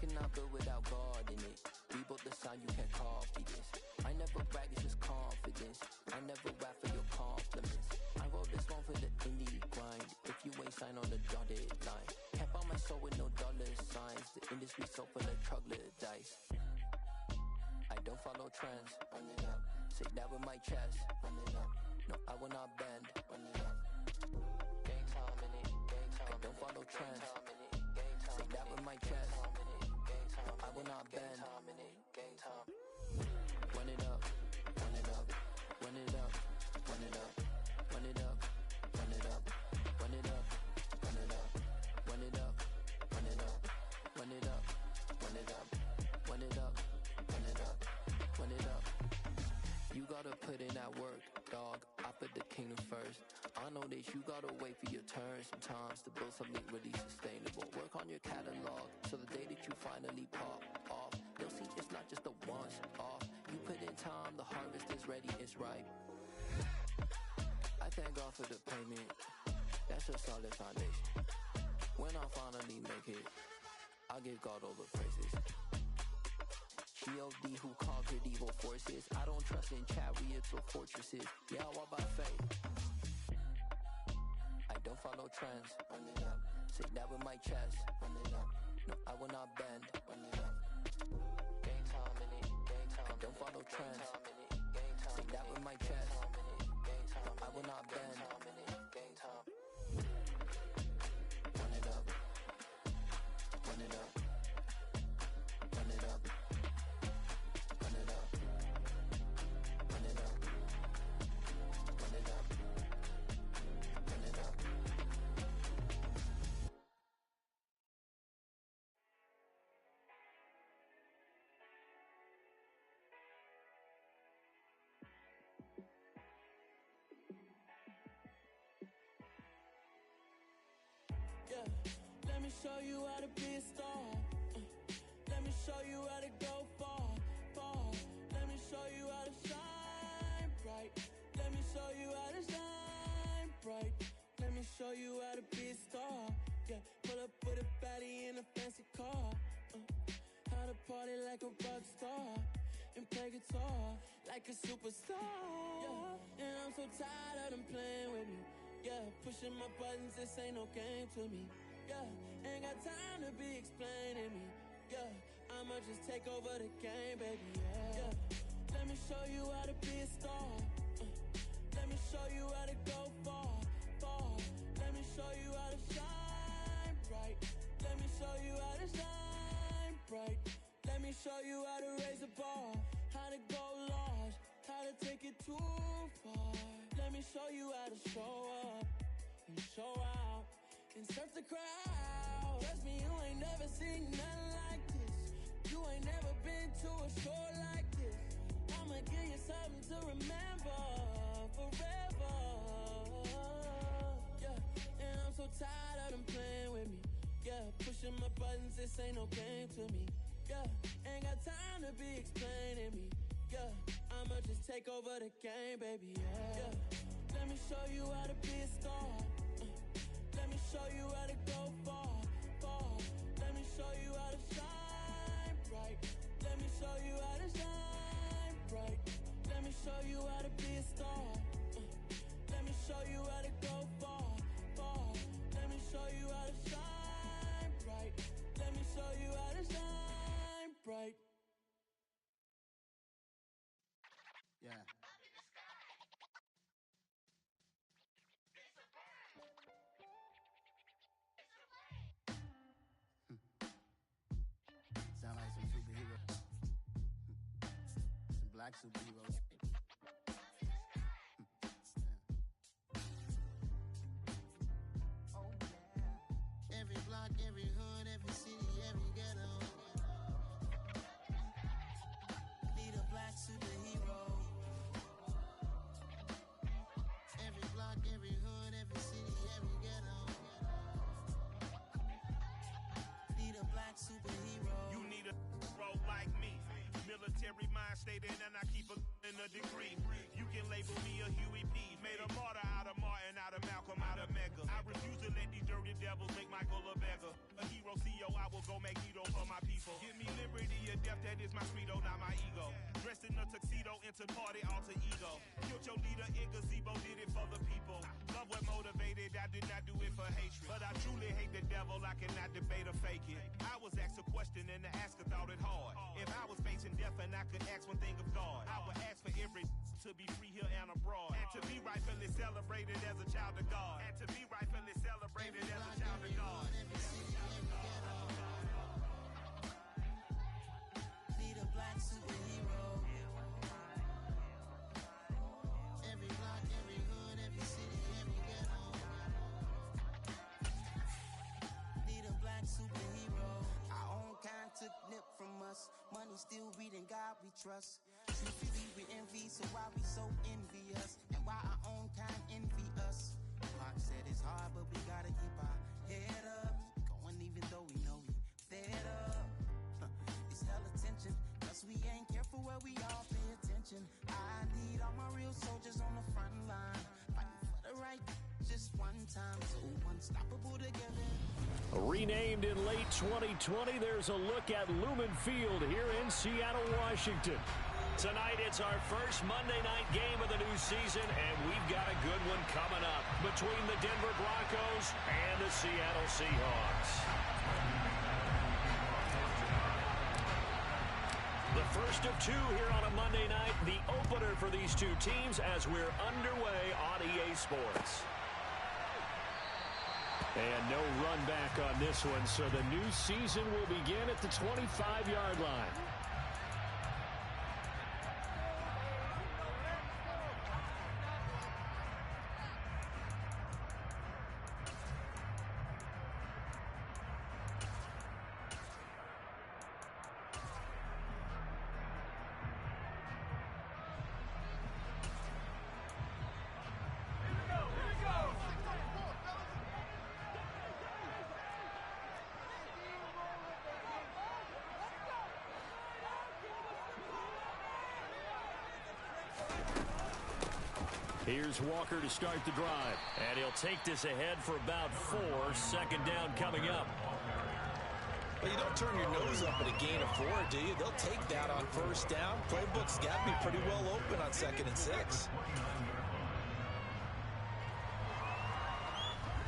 cannot build without God in it. We built the sound, you can't copy this. I never brag, it's just confidence. I never rap for your compliments. I wrote this one for the indie grind. If you ain't signed on the dotted line, can't buy my soul with no dollar signs. The industry so full of troglodytes. I don't follow trends. Run it up. Say that with my chest. Run it up. No, I will not bend. Run it up. Gang time in it. Gang time. I don't follow trends. Say that with my chest. No, I will not bend. Gang time. Run it up. Run it up. Run it up. Run it up. Run it up. Run it up. Run it up. Run it up. Run it up. Run it up. Run it up. Run it up. Run it up. Run it up. Run it up. You gotta put in that work, dog. I put the kingdom first. I know that you gotta wait for your turn sometimes to build something really sustainable. Work on your catalog so the day that you finally pop off, you'll see it's not just a once off. You put in time, the harvest is ready, it's ripe. I thank God for the payment. That's a solid foundation. When I finally make it, I'll give God all the praises. G.O.D. who conquered evil forces. I don't trust in chariots or fortresses. Yeah, I walk by faith. I don't follow trends. Run it up. Say that with my chest. Run it up. No, I will not bend. Run it up. Gang time in it. Gang time. I don't follow trends. Say that with my chest. No, I will not bend. Gang time. Run it up. Run it up. Run it up. Run it up. Run it up. Run it up. Run it up. Yeah, let me show you how to be a star. Let me show you how to go far, far. Let me show you how to shine bright. Let me show you how to shine bright. Let me show you how to be a star. Yeah, pull up with a baddie in a fancy car. How to party like a rock star and play guitar like a superstar. Yeah, and I'm so tired of them playing with me. Yeah, pushing my buttons, this ain't no game to me. Yeah, ain't got time to be explaining me. Yeah, I'ma just take over the game, baby. Yeah, let me show you how to be a star. Let me show you how to go far, far. Let me show you how to shine bright. Let me show you how to shine bright. Let me show you how to raise a bar, how to go large, how to take it too far. Let me show you how to show up and show out and surf the crowd. Trust me, you ain't never seen nothing like this. You ain't never been to a show like this. I'ma give you something to remember forever. Yeah, and I'm so tired of them playing with me. Yeah, pushing my buttons, this ain't no game to me. Yeah, ain't got time to be explaining me. Yeah, I'ma just take over the game, baby. Yeah, let me show you how to be a star. Let me show you how to go far, far. Let me show you how to shine bright. Let me show you how to shine bright. Let me show you how to be a star. Let me show you how to go far, far. Let me show you how to shine bright. Let me show you how to shine bright. Yeah. Sound like some superheroes. Some black superheroes. Oh yeah. Every block, every hood, every city, every ghetto. Need a black superhero. Every block, every hood, every city, every ghetto. Need a black superhero. You need a role like me. Military mind stated, and I keep in a degree. You can label me a Huey P. Made a martyr out of Martin, out of Malcolm, out of Mega. I refuse to let these dirty devils make Michael a beggar. A hero CEO, I will go Magneto for my people. death, that is my credo, not my ego. Dressed in a tuxedo, into party, alter ego. Killed your leader in gazebo, did it for the people. Love what motivated, I did not do it for hatred. But I truly hate the devil, I cannot debate or fake it. I was asked a question and the asker thought it hard. If I was facing death and I could ask one thing of God, I would ask for every to be free here and abroad. And to be rightfully celebrated as a child of God. And to be rightfully celebrated as a child of God. Need a black superhero. Every block, every hood, every city, every ghetto. Need a black superhero. Our own kind took nip from us. Money still reading, God we trust. Truthfully we envy, so why we so envious? And why our own kind envy us? Pac said it's hard, but we gotta keep our head up. Going even though we know we fed up. It's hella tension, cause we ain't careful where we all pay attention. I need all my real soldiers on the front line, fighting for the right just one time, so unstoppable together. Renamed in late 2020, there's a look at Lumen Field here in Seattle, Washington. Tonight, it's our first Monday night game of the new season, and we've got a good one coming up between the Denver Broncos and the Seattle Seahawks. The first of two here on a Monday night, the opener for these two teams as we're underway on EA Sports. And no run back on this one, so the new season will begin at the 25-yard line. Here's Walker to start the drive. And he'll take this ahead for about 4. Second down coming up. Well, you don't turn your nose up at a gain of 4, do you? They'll take that on first down. Playbook's got to be pretty well open on 2nd and 6.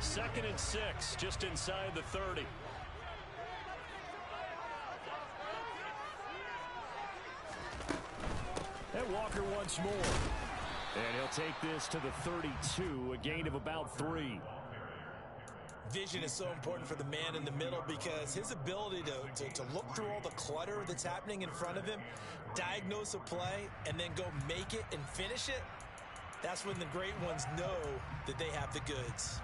2nd and 6, just inside the 30. And Walker once more. And he'll take this to the 32, a gain of about 3. Vision is so important for the man in the middle because his ability to look through all the clutter that's happening in front of him, diagnose a play, and then go make it and finish it, that's when the great ones know that they have the goods.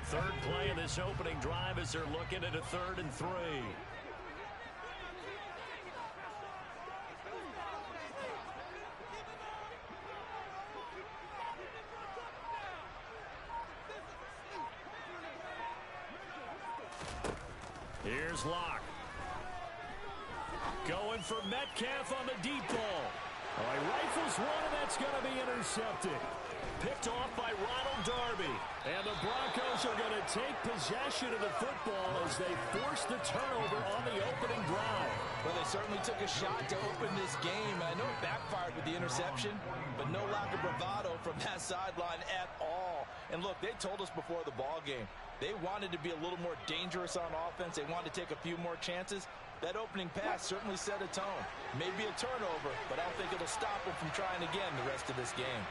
Third play of this opening drive as they're looking at a 3rd and 3. Here's Locke. Going for Metcalf on the deep ball. Oh, he rifles one, and that's going to be intercepted. Picked off by Ronald Darby. And the Broncos are going to take possession of the football as they force the turnover on the opening drive. Well, they certainly took a shot to open this game. I know it backfired with the interception, but no lack of bravado from that sideline at all. And look, they told us before the ball game, they wanted to be a little more dangerous on offense. They wanted to take a few more chances. That opening pass certainly set a tone. Maybe a turnover, but I don't think it'll stop them from trying again the rest of this game.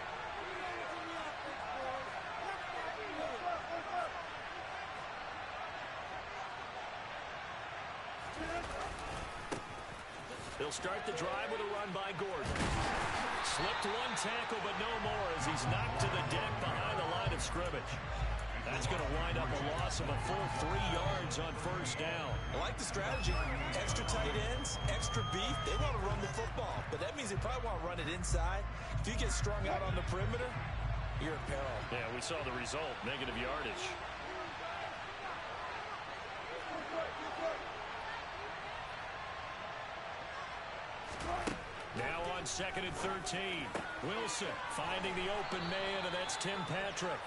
They'll start the drive with a run by Gordon. Slipped one tackle, but no more as he's knocked to the deck behind the line of scrimmage. That's going to wind up a loss of a full 3 yards on first down. I like the strategy. Extra tight ends, extra beef. They want to run the football, but that means they probably want to run it inside. If you get strung out on the perimeter, you're in peril. Yeah, we saw the result, negative yardage. Now on 2nd and 13. Wilson finding the open man, and that's Tim Patrick.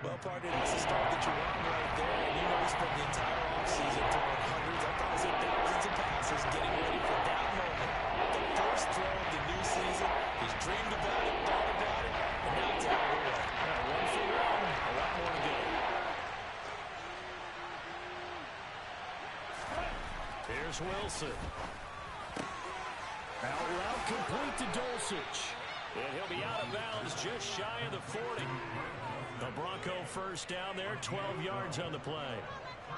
Well, partner, that's the start that you want right there. And you know he spent the entire offseason throwing hundreds, I thought I said thousands of passes, getting ready for that moment. The first throw of the new season. He's dreamed about it, thought about it, and now it's out of the way. One for one, a lot more to go. Here's Wilson. Out route complete to Dulcich. And he'll be out of bounds just shy of the 40. The Bronco first down there, 12 yards on the play.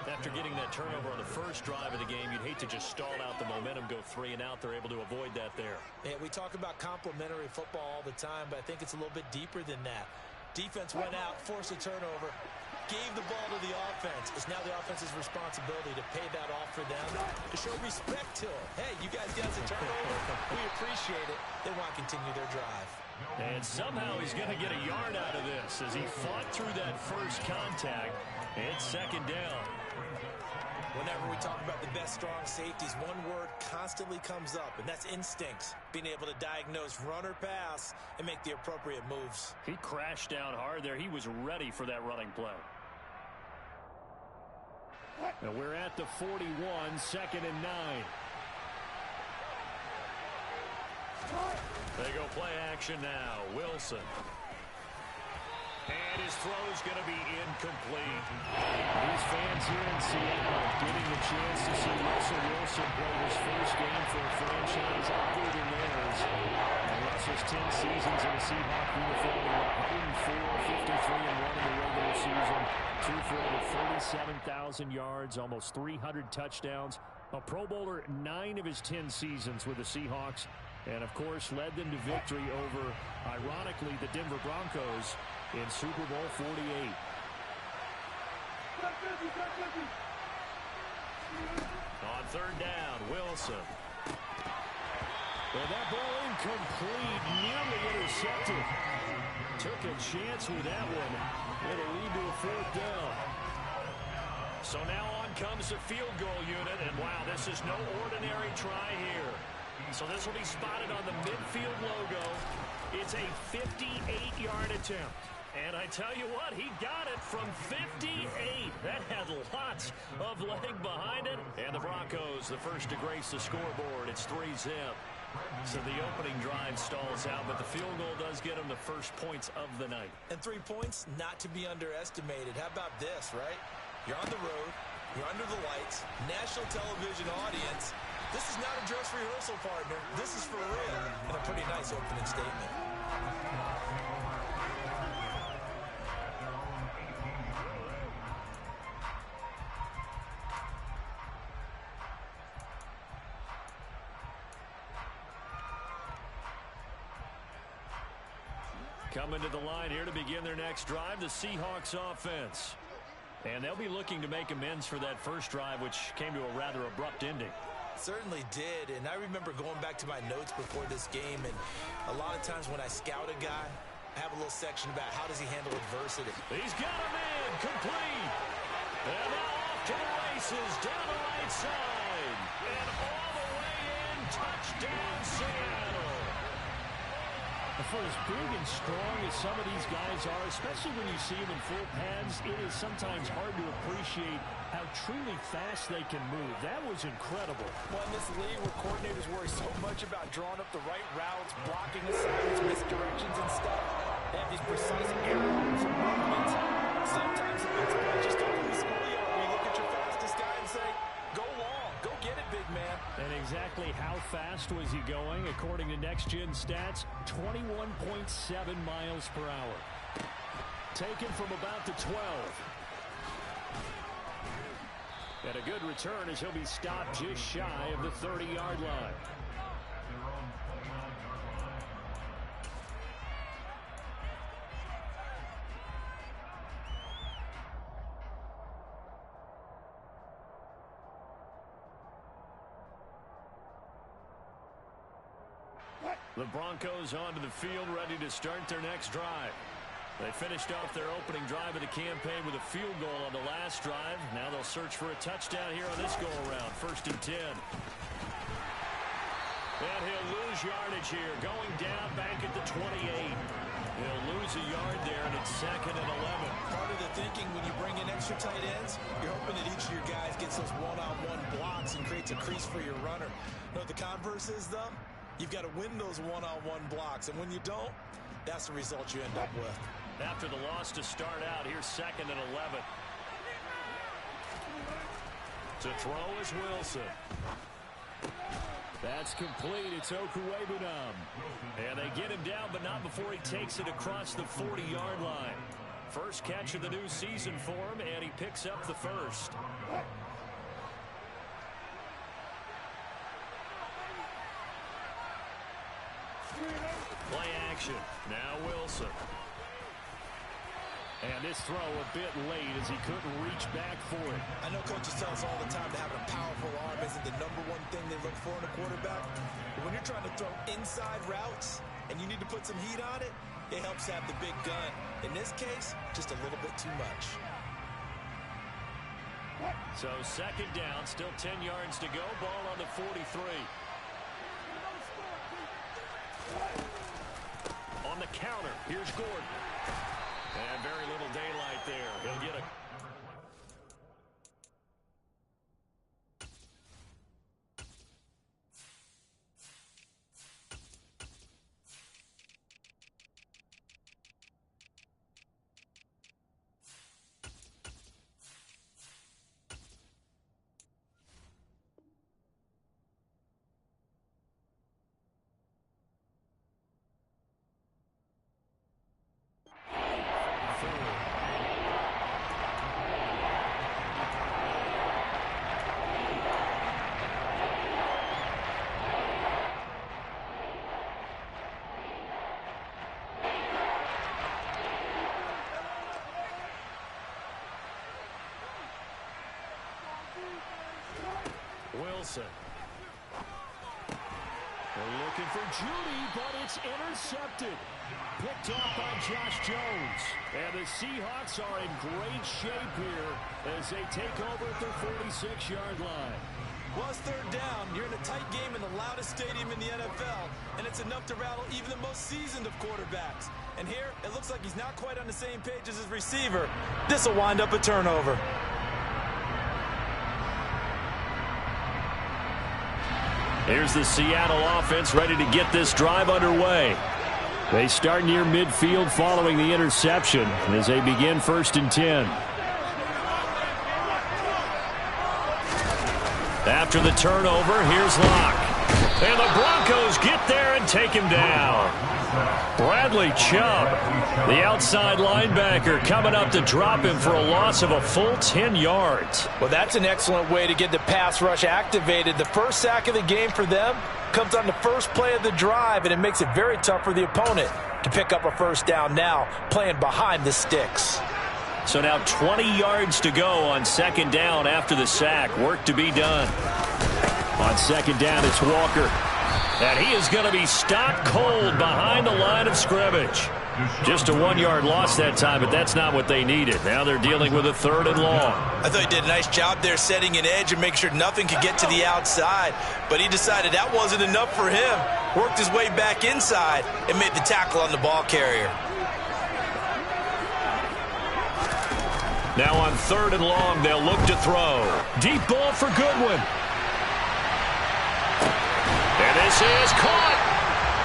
After getting that turnover on the first drive of the game, you'd hate to just stall out the momentum, go 3 and out. They're able to avoid that there. Yeah, we talk about complementary football all the time, but I think it's a little bit deeper than that. Defense went out, forced a turnover, gave the ball to the offense. It's now the offense's responsibility to pay that off for them, to show respect to them. Hey, you guys got a turnover. We appreciate it. They want to continue their drive. And somehow he's going to get a yard out of this as he fought through that first contact. It's second down. Whenever we talk about the best strong safeties, one word constantly comes up, and that's instincts. Being able to diagnose run or pass and make the appropriate moves. He crashed down hard there. He was ready for that running play. And we're at the 41, 2nd and 9. They go play action now. Wilson. And his throw's going to be incomplete. These fans here in Seattle getting the chance to see Russell Wilson play his first game for a franchise other than theirs. And Russell's 10 seasons in a Seahawk uniform, 104, 53, and 1 in the regular season. 2 for over 37,000 yards, almost 300 touchdowns. A Pro Bowler 9 of his 10 seasons with the Seahawks. And, of course, led them to victory over, ironically, the Denver Broncos in Super Bowl 48. On third down, Wilson. Well, that ball incomplete, nearly intercepted. Took a chance with that one. It'll lead to a 4th down. So now on comes the field goal unit, and wow, this is no ordinary try here. So this will be spotted on the midfield logo. It's a 58-yard attempt. And I tell you what, he got it from 58. That had lots of leg behind it. And the Broncos, the first to grace the scoreboard. It's 3-0. So the opening drive stalls out, but the field goal does get them the first points of the night. And 3 points, not to be underestimated. How about this, right? You're on the road. You're under the lights. National television audience. This is not a dress rehearsal, partner. This is for real. And a pretty nice opening statement. Coming to the line here to begin their next drive, the Seahawks offense. And they'll be looking to make amends for that first drive, which came to a rather abrupt ending. Certainly did, and I remember going back to my notes before this game, and a lot of times when I scout a guy, I have a little section about how does he handle adversity. He's got him in, complete. And now off to the races, down the right side. And all the way in, touchdown Seattle. For as big and strong as some of these guys are, especially when you see them in full pads, it is sometimes hard to appreciate how truly fast they can move. That was incredible. Well, in this league where coordinators worry so much about drawing up the right routes, blocking assignments, misdirections and stuff, they have these precise aerials and movements. Sometimes it's just a little schoolyard where you look at your fastest guy and say, go long, go get it, big man. And exactly how fast was he going? According to Next Gen Stats, 21.7 miles per hour. Taken from about the 12. And a good return as he'll be stopped just shy of the 30-yard line. The Broncos onto the field, ready to start their next drive. They finished off their opening drive of the campaign with a field goal on the last drive. Now they'll search for a touchdown here on this go-around. 1st and 10. And he'll lose yardage here, going down back at the 28. He'll lose a yard there, and it's 2nd and 11. Part of thinking when you bring in extra tight ends, you're hoping that each of your guys gets those one-on-one blocks and creates a crease for your runner. You know what the converse is, though? You've got to win those one-on-one blocks, and when you don't, that's the result you end up with. After the loss to start out, here's 2nd and 11. To throw is Wilson. That's complete. It's Okuwebunam. And they get him down, but not before he takes it across the 40-yard line. First catch of the new season for him, and he picks up the first. Play action. Now Wilson. And this throw a bit late as he couldn't reach back for it. I know coaches tell us all the time that having a powerful arm isn't the #1 thing they look for in a quarterback. But when you're trying to throw inside routes and you need to put some heat on it, it helps have the big gun. In this case, just a little bit too much. So 2nd down, still 10 yards to go. Ball on the 43. On the counter, here's Gordon. And very little daylight there. He'll get a... Wilson. They're looking for Judy, but it's intercepted. Picked off by Josh Jones. And the Seahawks are in great shape here as they take over at their 46-yard line. Well, it's 3rd down. You're in a tight game in the loudest stadium in the NFL, and it's enough to rattle even the most seasoned of quarterbacks. And here, it looks like he's not quite on the same page as his receiver. This will wind up a turnover. Here's the Seattle offense ready to get this drive underway. They start near midfield following the interception as they begin 1st and 10. After the turnover, here's Locke. And the Broncos get there and take him down. Bradley Chubb, the outside linebacker, coming up to drop him for a loss of a full 10 yards. Well, that's an excellent way to get the pass rush activated. The first sack of the game for them comes on the first play of the drive, and it makes it very tough for the opponent to pick up a 1st down now, playing behind the sticks. So now 20 yards to go on 2nd down after the sack. Work to be done. On 2nd down, it's Walker. And he is going to be stopped cold behind the line of scrimmage. Just a 1-yard loss that time, but that's not what they needed. Now they're dealing with a 3rd and long. I thought he did a nice job there setting an edge and making sure nothing could get to the outside. But he decided that wasn't enough for him. Worked his way back inside and made the tackle on the ball carrier. Now on 3rd and long, they'll look to throw. Deep ball for Goodwin. And this is caught.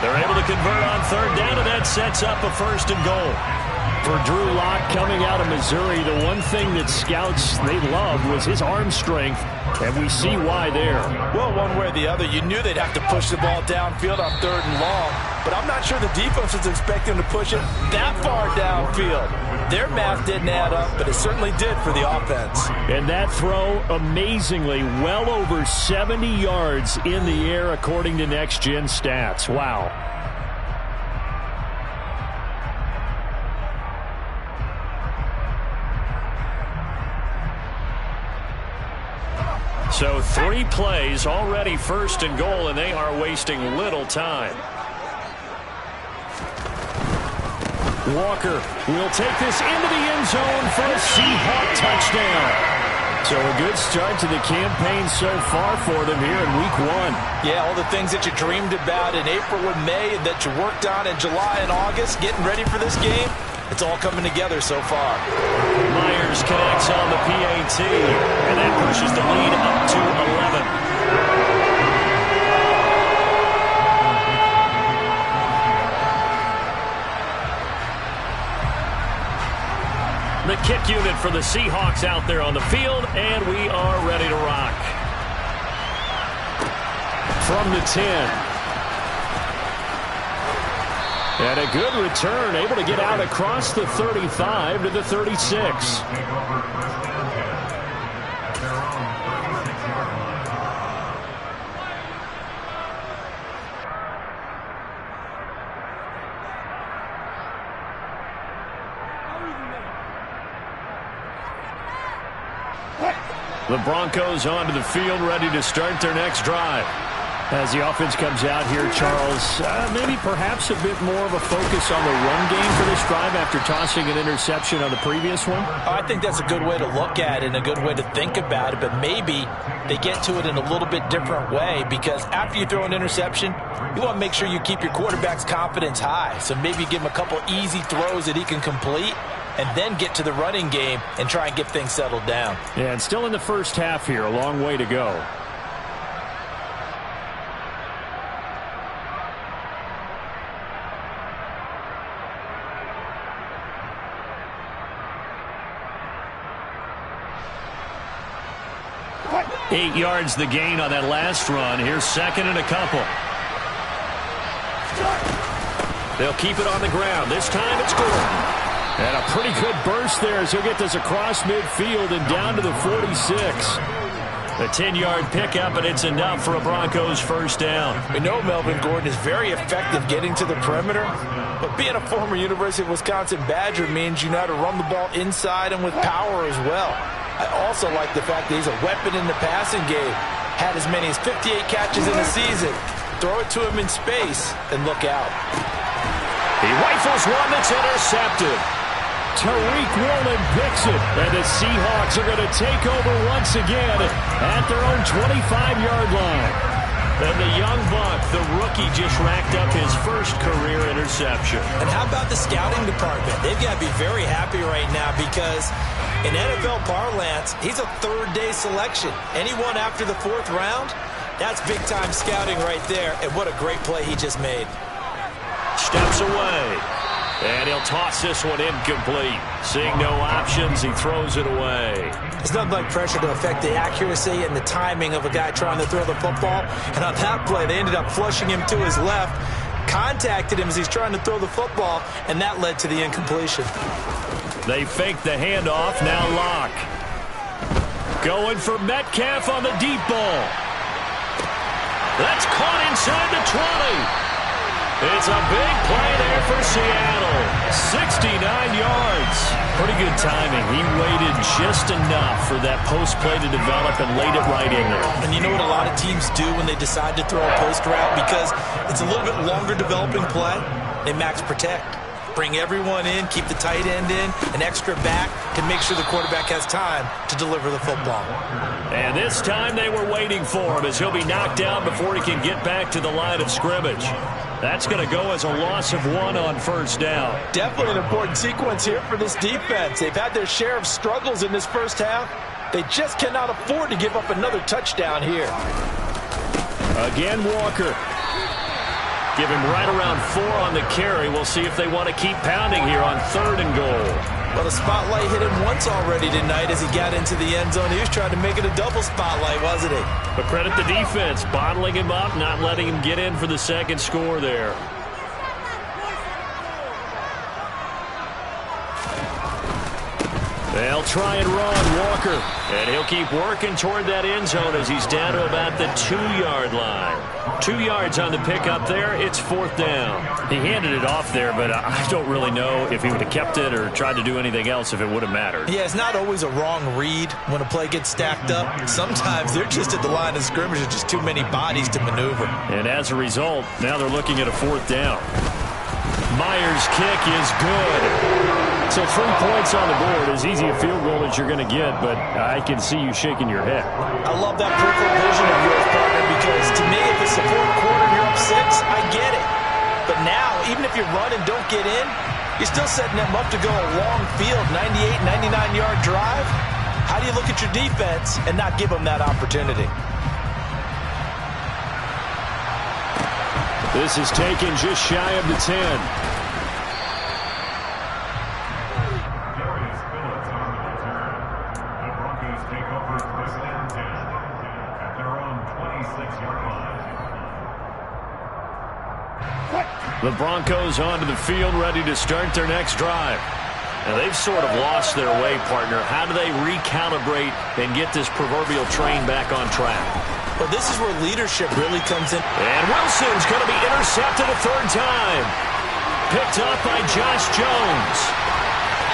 They're able to convert on 3rd down, and that sets up a 1st and goal. For Drew Lock coming out of Missouri, the one thing that scouts they loved was his arm strength, and we see why there. Well, one way or the other, you knew they'd have to push the ball downfield on 3rd and long, but I'm not sure the defense was expecting to push it that far downfield. Their math didn't add up, but it certainly did for the offense. And that throw, amazingly, well over 70 yards in the air, according to Next Gen Stats. Wow. So 3 plays, already 1st and goal, and they are wasting little time. Walker will take this into the end zone for a Seahawk touchdown. So a good start to the campaign so far for them here in Week 1. Yeah, all the things that you dreamed about in April and May and that you worked on in July and August, getting ready for this game, It's all coming together so far. Myers connects on the PAT, and that pushes the lead up to 11. The kick unit for the Seahawks out there on the field, and we are ready to rock. From the 10. And a good return, able to get out across the 35 to the 36. The Broncos onto the field, ready to start their next drive. As the offense comes out here, Charles, maybe perhaps a bit more of a focus on the run game for this drive after tossing an interception on the previous one? I think that's a good way to look at it and a good way to think about it, but maybe they get to it in a little bit different way, because after you throw an interception, you want to make sure you keep your quarterback's confidence high. So maybe give him a couple easy throws that he can complete, and then get to the running game and try and get things settled down. Yeah, and still in the first half here, a long way to go. Eight yards the gain on that last run. Here's second and a couple. They'll keep it on the ground. This time it's Gordon. And a pretty good burst there as he'll get this across midfield and down to the 46. A 10-yard pickup, and it's enough for a Broncos first down. We know Melvin Gordon is very effective getting to the perimeter, but being a former University of Wisconsin Badger means you know how to run the ball inside and with power as well. I also like the fact that he's a weapon in the passing game. Had as many as 58 catches in the season. Throw it to him in space and look out. He rifles one that's intercepted. Tariq Woolen picks it, and the Seahawks are going to take over once again at their own 25-yard line. And the young buck, the rookie, just racked up his first career interception. And how about the scouting department? They've got to be very happy right now, because in NFL parlance, he's a third-day selection. Anyone after the fourth round, that's big-time scouting right there, and what a great play he just made. Steps away. And he'll toss this one incomplete. Seeing no options, he throws it away. There's nothing like pressure to affect the accuracy and the timing of a guy trying to throw the football. And on that play, they ended up flushing him to his left, contacted him as he's trying to throw the football, and that led to the incompletion. They fake the handoff, now Locke. Going for Metcalf on the deep ball. That's caught inside the 20. It's a big play there for Seattle. 69 yards. Pretty good timing. He waited just enough for that post play to develop and laid it right in there. And you know what a lot of teams do when they decide to throw a post route? Because it's a little bit longer developing play. They max protect. Bring everyone in, keep the tight end in, an extra back to make sure the quarterback has time to deliver the football. And this time they were waiting for him as he'll be knocked down before he can get back to the line of scrimmage. That's going to go as a loss of 1 on first down. Definitely an important sequence here for this defense. They've had their share of struggles in this first half. They just cannot afford to give up another touchdown here. Again, Walker. Give him right around 4 on the carry. We'll see if they want to keep pounding here on 3rd and goal. Well, the spotlight hit him once already tonight as he got into the end zone. He was trying to make it a double spotlight, wasn't he? But credit the defense, bottling him up, not letting him get in for the second score there. They'll try and run Walker. And he'll keep working toward that end zone as he's down to about the 2-yard line. 2 yards on the pickup there. It's 4th down. He handed it off there, but I don't really know if he would have kept it or tried to do anything else if it would have mattered. Yeah, it's not always a wrong read when a play gets stacked up. Sometimes they're just at the line of scrimmage. There's just too many bodies to maneuver. And as a result, now they're looking at a 4th down. Myers' kick is good. So 3 points on the board, as easy a field goal as you're going to get, but I can see you shaking your head. I love that peripheral vision of yours, partner, because to me, if it's the 4th quarter and you're up 6, I get it. But now, even if you run and don't get in, You're still setting them up to go a long field, 98, 99-yard drive. How do you look at your defense and not give them that opportunity? This is taken just shy of the 10. Darius Phillips on the return. The Broncos take over first and 10 at their own 26-yard line. The Broncos onto the field, ready to start their next drive. Now, they've sort of lost their way, partner. How do they recalibrate and get this proverbial train back on track? Well, this is where leadership really comes in. And Wilson's going to be intercepted a third time. Picked up by Josh Jones.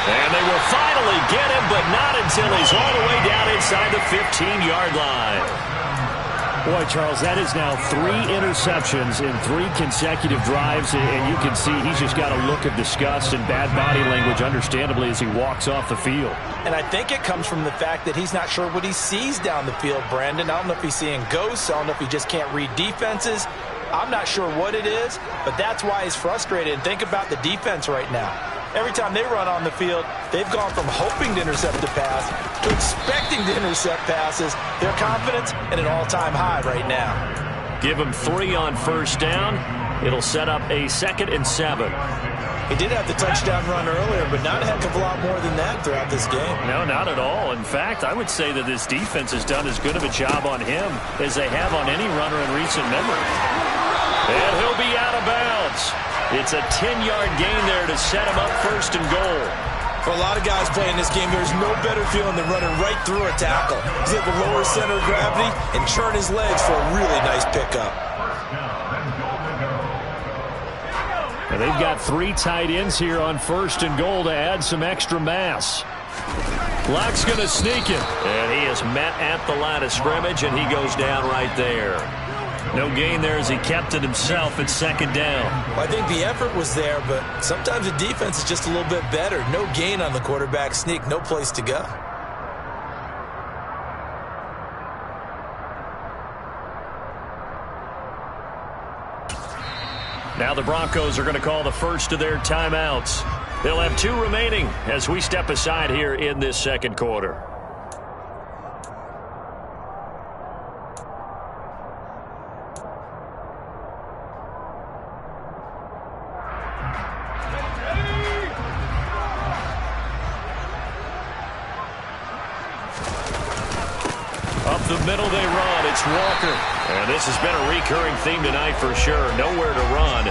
And they will finally get him, but not until he's all the way down inside the 15-yard line. Boy, Charles, that is now 3 interceptions in 3 consecutive drives, and you can see he's just got a look of disgust and bad body language, understandably, as he walks off the field. And I think it comes from the fact that he's not sure what he sees down the field, Brandon. I don't know if he's seeing ghosts. I don't know if he just can't read defenses. I'm not sure what it is, but that's why he's frustrated. And think about the defense right now. Every time they run on the field, they've gone from hoping to intercept a pass to expecting to intercept passes. Their confidence at an all-time high right now. Give him 3 on first down. It'll set up a 2nd and 7. He did have the touchdown run earlier, but not a heck of a lot more than that throughout this game. No, not at all. In fact, I would say that this defense has done as good of a job on him as they have on any runner in recent memory. And he'll be out of bounds. It's a 10-yard gain there to set him up 1st and goal. For a lot of guys playing this game, there's no better feeling than running right through a tackle. He's able to lower center of gravity and churn his legs for a really nice pickup. And they've got 3 tight ends here on 1st and goal to add some extra mass. Black's going to sneak it. And he is met at the line of scrimmage, and he goes down right there. No gain there as he kept it himself at 2nd down. Well, I think the effort was there, but sometimes the defense is just a little bit better. No gain on the quarterback sneak, no place to go. Now the Broncos are going to call the first of their timeouts. They'll have 2 remaining as we step aside here in this 2nd quarter. Up the middle they run. It's Walker. And this has been a recurring theme tonight for sure. Nowhere to run.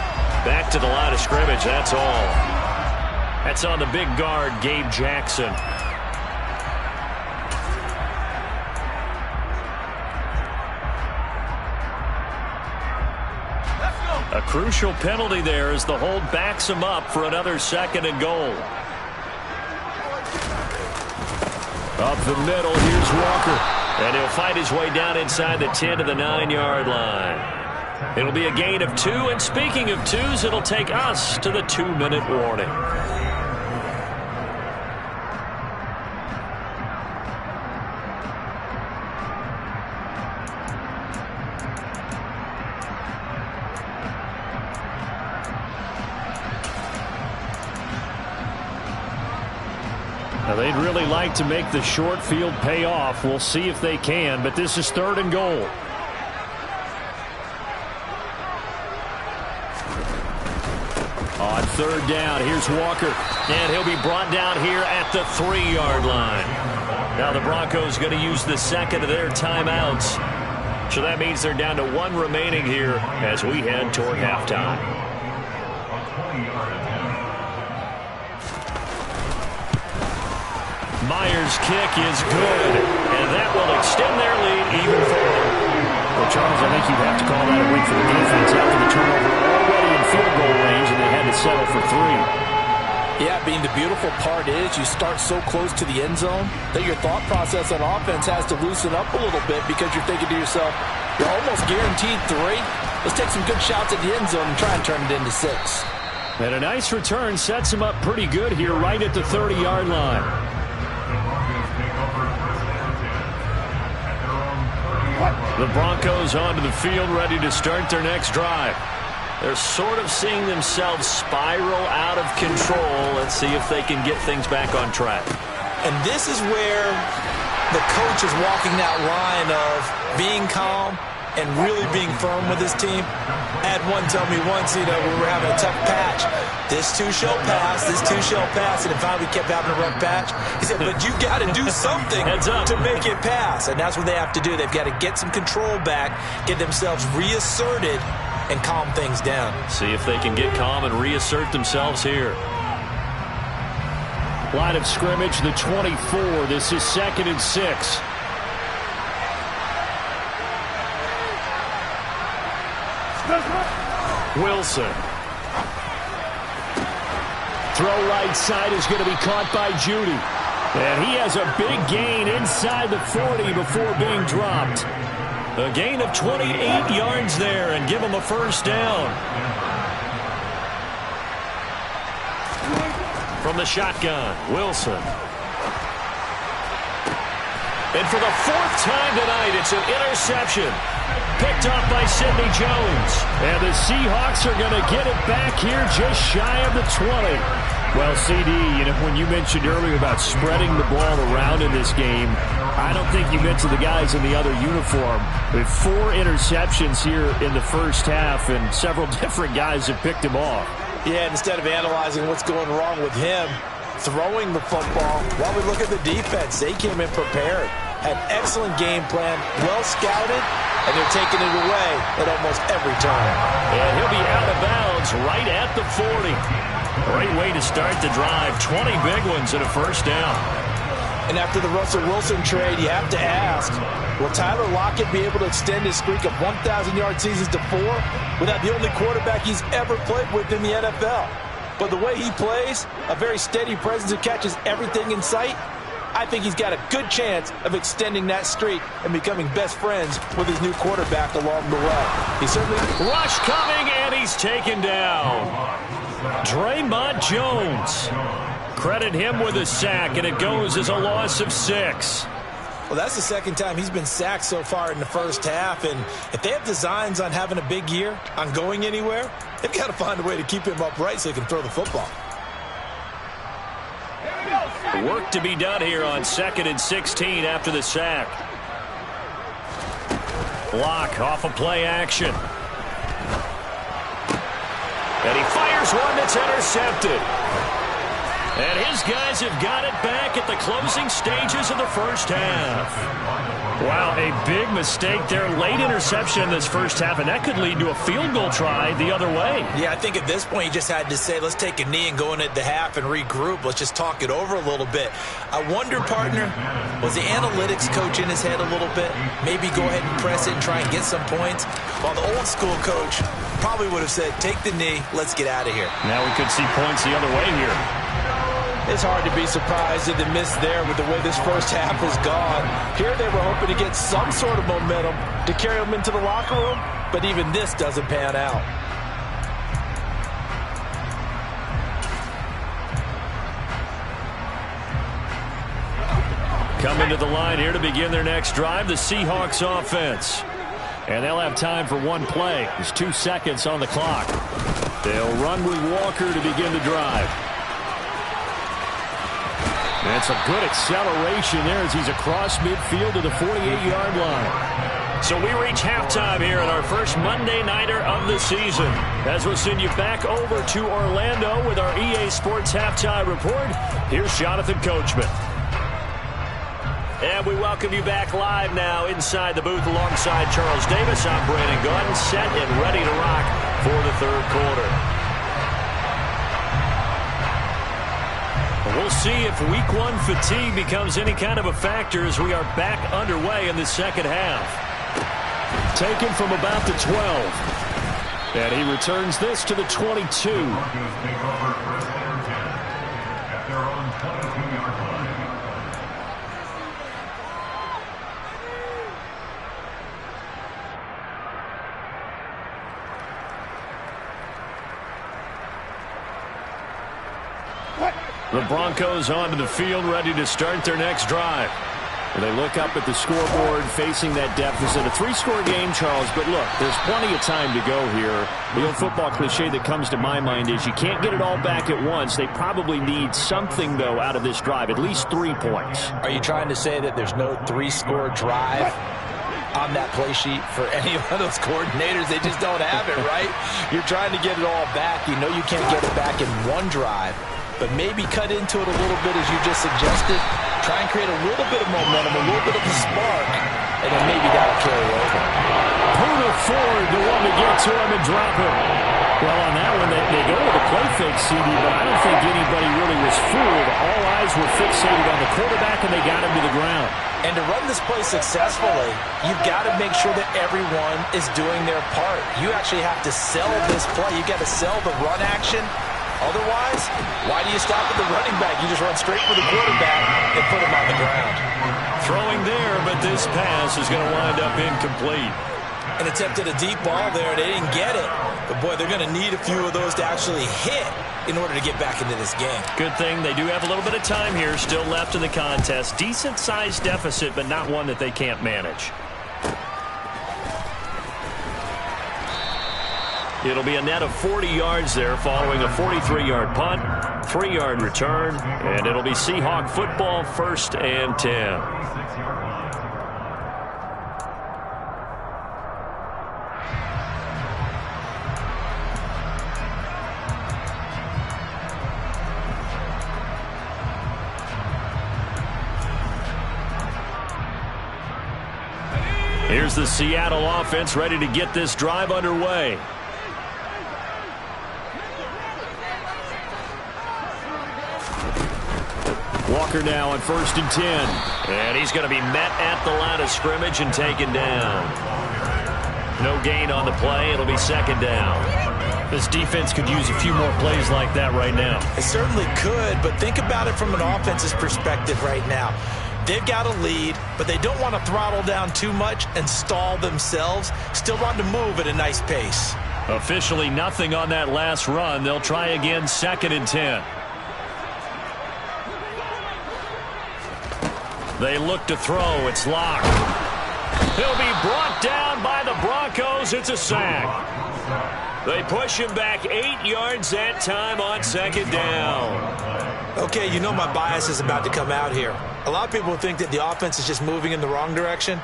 Back to the line of scrimmage. That's all. That's on the big guard, Gabe Jackson. A crucial penalty there as the hold backs him up for another 2nd and goal. Up the middle, here's Walker. And he'll fight his way down inside the 10 to the 9-yard line. It'll be a gain of 2, and speaking of 2s, it'll take us to the 2-minute warning. Now, they'd really like to make the short field pay off. We'll see if they can, but this is 3rd and goal. On 3rd down, here's Walker. And he'll be brought down here at the 3-yard line. Now the Broncos going to use the 2nd of their timeouts. So that means they're down to 1 remaining here as we head toward halftime. Myers' kick is good, and that will extend their lead even further. Well, Charles, I think you'd have to call that a win for the defense after the turnover already in field goal range, and they had to settle for 3. Yeah, Bean, the beautiful part is you start so close to the end zone that your thought process on offense has to loosen up a little bit because you're thinking to yourself, you're almost guaranteed 3. Let's take some good shots at the end zone and try and turn it into 6. And a nice return sets him up pretty good here right at the 30-yard line. The Broncos onto the field ready to start their next drive. They're sort of seeing themselves spiral out of control. Let's see if they can get things back on track. And this is where the coach is walking that line of being calm and really being firm with his team. I had one tell me once, we were having a tough patch. This too shall pass, this too shall pass. And then finally we kept having a rough patch. He said, but you got to do something to make it pass. And that's what they have to do. They've got to get some control back, get themselves reasserted, and calm things down. See if they can get calm and reassert themselves here. Line of scrimmage, the 24. This is 2nd and 6. Wilson. Throw right side is going to be caught by Judy. And he has a big gain inside the 40 before being dropped. A gain of 28 yards there and give him a first down. From the shotgun, Wilson. And for the 4th time tonight, it's an interception. Picked off by Sidney Jones. And the Seahawks are going to get it back here just shy of the 20. Well, CD, when you mentioned earlier about spreading the ball around in this game, I don't think you mentioned the guys in the other uniform. With 4 interceptions here in the first half, and several different guys have picked him off. Yeah, instead of analyzing what's going wrong with him, throwing the football, while we look at the defense, they came in prepared. Had excellent game plan, well scouted, and they're taking it away at almost every turn. And he'll be out of bounds right at the 40. Great way to start the drive. 20 big ones and a first down. And after the Russell Wilson trade, you have to ask, will Tyler Lockett be able to extend his streak of 1,000-yard seasons to 4 without the only quarterback he's ever played with in the NFL? But the way he plays, a very steady presence who catches everything in sight, I think he's got a good chance of extending that streak and becoming best friends with his new quarterback along the way. He certainly... Rush coming, and he's taken down. Draymond Jones. Credit him with a sack, and it goes as a loss of 6. Well, that's the 2nd time he's been sacked so far in the first half, and if they have designs on having a big year, on going anywhere, they've got to find a way to keep him upright so he can throw the football. Work to be done here on 2nd and 16 after the sack. Block off of play action. And he fires one that's intercepted. And his guys have got it back at the closing stages of the first half. Wow, a big mistake there. Late interception in this first half, and that could lead to a field goal try the other way. Yeah, I think at this point you just had to say, let's take a knee and go into the half and regroup. Let's just talk it over a little bit. I wonder, partner, was the analytics coach in his head a little bit? Maybe go ahead and press it and try and get some points? While the old school coach probably would have said, take the knee, let's get out of here. Now we could see points the other way here. It's hard to be surprised at the miss there with the way this first half has gone. Here they were hoping to get some sort of momentum to carry them into the locker room, but even this doesn't pan out. Coming to the line here to begin their next drive, the Seahawks offense. And they'll have time for one play. There's 2 seconds on the clock. They'll run with Walker to begin the drive. And some good acceleration there as he's across midfield to the 48-yard line. So we reach halftime here in our first Monday Nighter of the season. As we'll send you back over to Orlando with our EA Sports Halftime Report, here's Jonathan Coachman. And we welcome you back live now inside the booth alongside Charles Davis. I'm Brandon Gunn, set and ready to rock for the third quarter. We'll see if week 1 fatigue becomes any kind of a factor as we are back underway in the second half. Taken from about the 12. And he returns this to the 22. The Broncos onto the field, ready to start their next drive. They look up at the scoreboard facing that deficit. A 3-score game, Charles, but look, there's plenty of time to go here. The old football cliche that comes to my mind is you can't get it all back at once. They probably need something, though, out of this drive, at least 3 points. Are you trying to say that there's no 3-score drive on that play sheet for any of those coordinators? They just don't have it, right? You're trying to get it all back. You know you can't get it back in one drive, but maybe cut into it a little bit as you just suggested. Try and create a little bit of momentum, a little bit of a spark, and then maybe that'll carry over. Poona Ford, the one to get to him and drop him. Well, on that one, they go with a play fake, CD, but I don't think anybody really was fooled. All eyes were fixated on the quarterback, and they got him to the ground. And to run this play successfully, you've got to make sure that everyone is doing their part. You actually have to sell this play. You've got to sell the run action. Otherwise, why do you stop at the running back? You just run straight for the quarterback and put him on the ground. Throwing there, but this pass is going to wind up incomplete. An attempt at a deep ball there. They didn't get it. But, boy, they're going to need a few of those to actually hit in order to get back into this game. Good thing they do have a little bit of time here still left in the contest. Decent-sized deficit, but not one that they can't manage. It'll be a net of 40 yards there following a 43-yard punt, 3-yard return, and it'll be Seahawk football, 1st and 10. Here's the Seattle offense ready to get this drive underway. Walker now on 1st and 10. And he's going to be met at the line of scrimmage and taken down. No gain on the play. It'll be 2nd down. This defense could use a few more plays like that right now. It certainly could, but think about it from an offense's perspective right now. They've got a lead, but they don't want to throttle down too much and stall themselves. Still want to move at a nice pace. Officially nothing on that last run. They'll try again 2nd and 10. They look to throw. It's locked. He'll be brought down by the Broncos. It's a sack. They push him back 8 yards that time on 2nd down. Okay, you know my bias is about to come out here. A lot of people think that the offense is just moving in the wrong direction.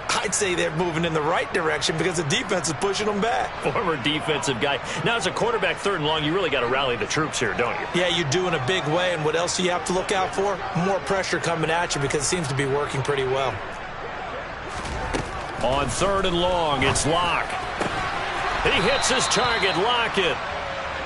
I'd say they're moving in the right direction because the defense is pushing them back. Former defensive guy. Now, as a quarterback 3rd and long, you really got to rally the troops here, don't you? Yeah, you do in a big way. And what else do you have to look out for? More pressure coming at you because it seems to be working pretty well. On 3rd and long, it's Locke. He hits his target, Lockett.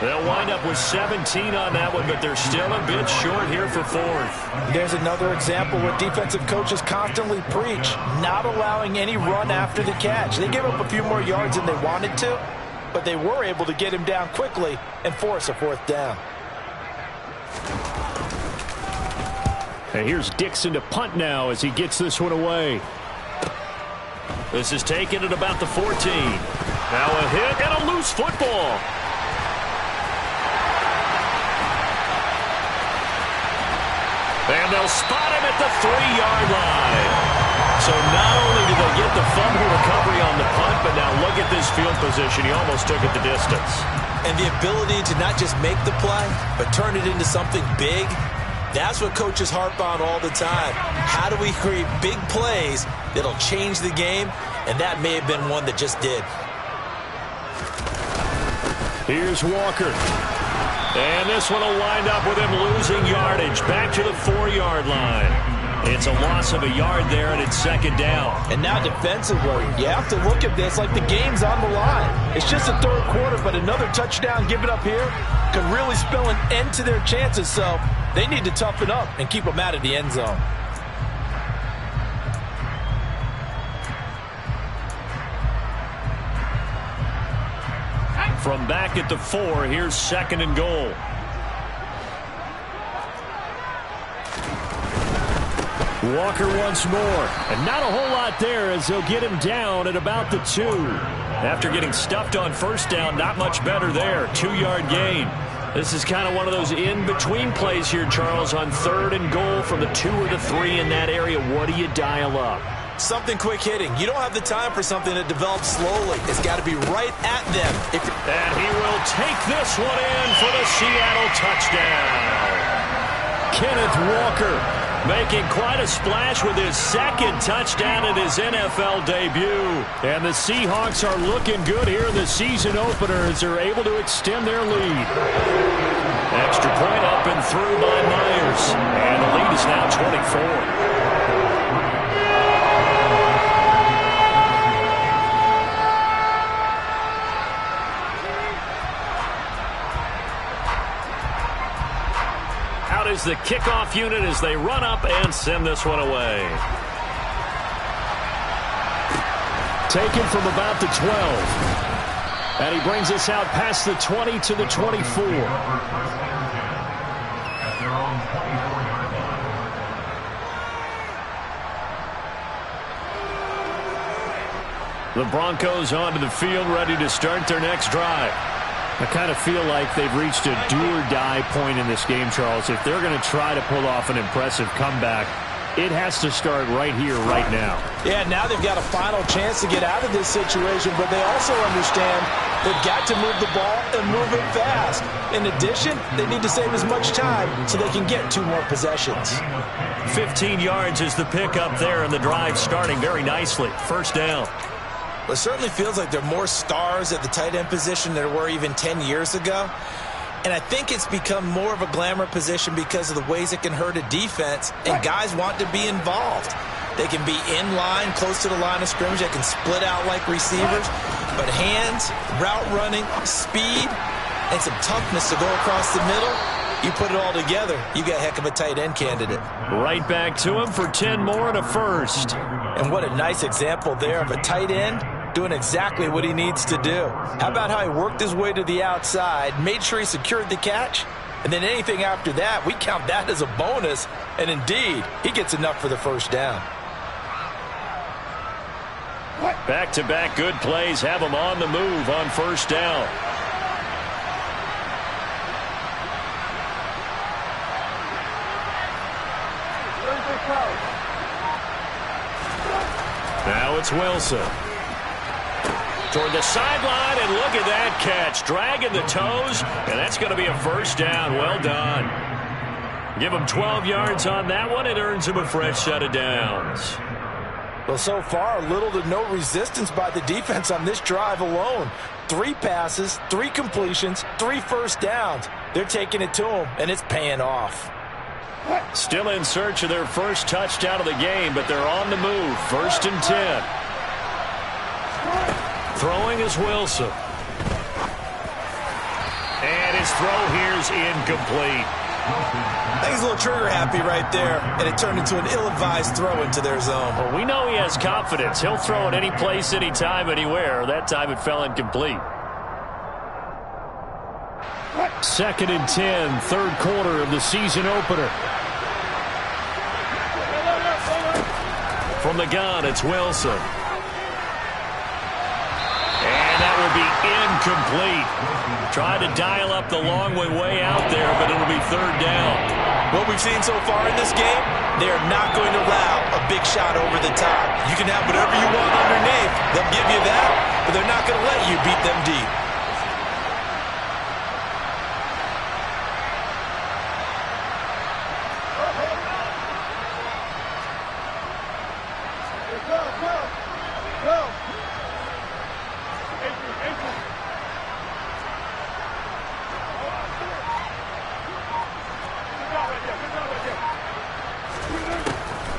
They'll wind up with 17 on that one, but they're still a bit short here for 4th. There's another example where defensive coaches constantly preach, not allowing any run after the catch. They gave up a few more yards than they wanted to, but they were able to get him down quickly and force a 4th down. And here's Dixon to punt now as he gets this one away. This is taken at about the 14. Now a hit and a loose football. And they'll spot him at the 3-yard line. So not only did they get the fumble recovery on the punt, but now look at this field position. He almost took it the distance. And the ability to not just make the play, but turn it into something big, that's what coaches harp on all the time. How do we create big plays that'll change the game? And that may have been one that just did. Here's Walker. And this one will wind up with him losing yardage back to the 4-yard line. It's a loss of a yard there, and it's 2nd down. And now defensively, you have to look at this like the game's on the line. It's just the 3rd quarter, but another touchdown given up here could really spell an end to their chances. So they need to toughen up and keep them out of the end zone. From back at the 4, here's 2nd and goal. Walker once more. And not a whole lot there as they'll get him down at about the 2. After getting stuffed on 1st down, not much better there. 2-yard gain. This is kind of one of those in-between plays here, Charles, on 3rd and goal from the 2 or the 3 in that area. What do you dial up? Something quick hitting. You don't have the time for something that develops slowly. It's got to be right at them. And he will take this one in for the Seattle touchdown. Kenneth Walker making quite a splash with his 2nd touchdown in his NFL debut. And the Seahawks are looking good here in the season opener as they're able to extend their lead. Extra point up and through by Myers. And the lead is now 24. Is the kickoff unit as they run up and send this one away. Taken from about the 12. And he brings us out past the 20 to the 24. The Broncos onto the field, ready to start their next drive. I kind of feel like they've reached a do-or-die point in this game, Charles. If they're going to try to pull off an impressive comeback, it has to start right here, right now. Yeah, now they've got a final chance to get out of this situation, but they also understand they've got to move the ball and move it fast. In addition, they need to save as much time so they can get 2 more possessions. 15 yards is the pickup there, and the drive starting very nicely. First down. It certainly feels like there are more stars at the tight end position than there were even 10 years ago. And I think it's become more of a glamour position because of the ways it can hurt a defense, and guys want to be involved. They can be in line, close to the line of scrimmage. They can split out like receivers. But hands, route running, speed, and some toughness to go across the middle, you put it all together, you got a heck of a tight end candidate. Right back to him for 10 more and a first. And what a nice example there of a tight end doing exactly what he needs to do. How about how he worked his way to the outside, made sure he secured the catch, and then anything after that, we count that as a bonus. And indeed, he gets enough for the first down. Back-to-back good plays have him on the move on first down. Now it's Wilson. Toward the sideline, and look at that catch. Dragging the toes, and that's going to be a first down. Well done. Give him 12 yards on that one. It earns him a fresh set of downs. Well, so far, little to no resistance by the defense on this drive alone. 3 passes, 3 completions, 3 first downs. They're taking it to him, and it's paying off. Still in search of their first touchdown of the game, but they're on the move. 1st and 10. Throwing is Wilson. And his throw here is incomplete. I think he's a little trigger happy right there, and it turned into an ill-advised throw into their zone. Well, we know he has confidence. He'll throw it any place, anytime, anywhere. That time it fell incomplete. 2nd and 10, 3rd quarter of the season opener. From the gun, it's Wilson. And that will be incomplete. Tried to dial up the long way out there, but it'll be 3rd down. What we've seen so far in this game, they are not going to allow a big shot over the top. You can have whatever you want underneath. They'll give you that, but they're not going to let you beat them deep.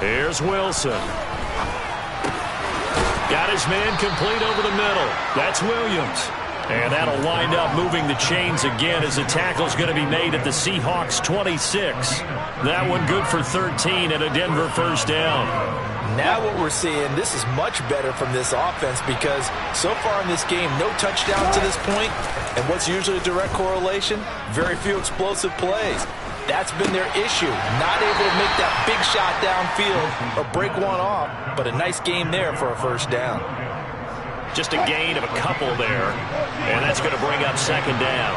Here's Wilson. Got his man complete over the middle. That's Williams. And that'll wind up moving the chains again as the tackle's going to be made at the Seahawks 26. That one good for 13 and a Denver first down. Now what we're seeing, this is much better from this offense because so far in this game, no touchdown to this point. And what's usually a direct correlation? Very few explosive plays. That's been their issue. Not able to make that big shot downfield or break one off, but a nice game there for a first down. Just a gain of a couple there, and that's going to bring up 2nd down.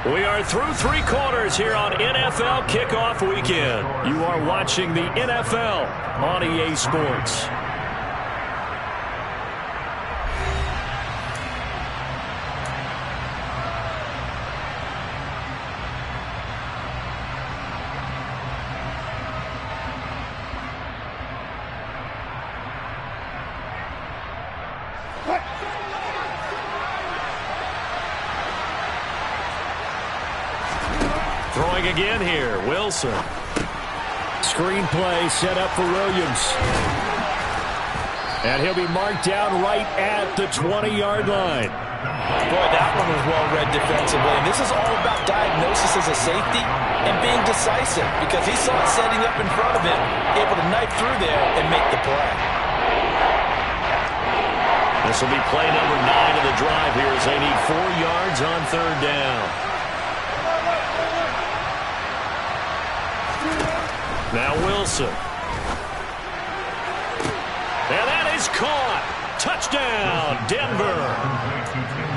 We are through 3 quarters here on NFL Kickoff Weekend. You are watching the NFL on EA Sports. Throwing again here, Wilson. Screenplay set up for Williams. And he'll be marked down right at the 20-yard line. Boy, that one was well-read defensively. And this is all about diagnosis as a safety and being decisive because he saw it setting up in front of him, able to knife through there and make the play. This will be play number 9 of the drive here as they need 4 yards on 3rd down. Now Wilson. And that is caught. Touchdown, Denver.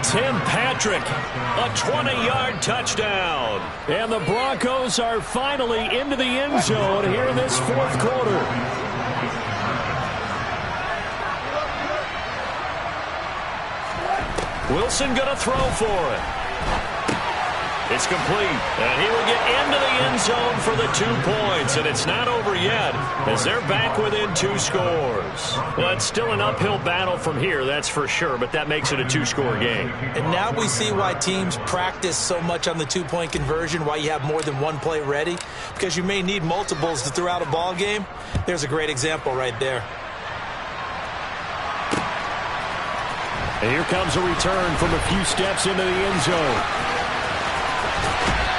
Tim Patrick, a 20-yard touchdown. And the Broncos are finally into the end zone here in this 4th quarter. Wilson going to throw for it. It's complete, and he will get into the end zone for the 2 points, and it's not over yet as they're back within 2 scores. Well, it's still an uphill battle from here, that's for sure, but that makes it a 2-score game. And now we see why teams practice so much on the 2-point conversion, why you have more than one play ready, because you may need multiples to throw out a ball game. There's a great example right there. And here comes a return from a few steps into the end zone.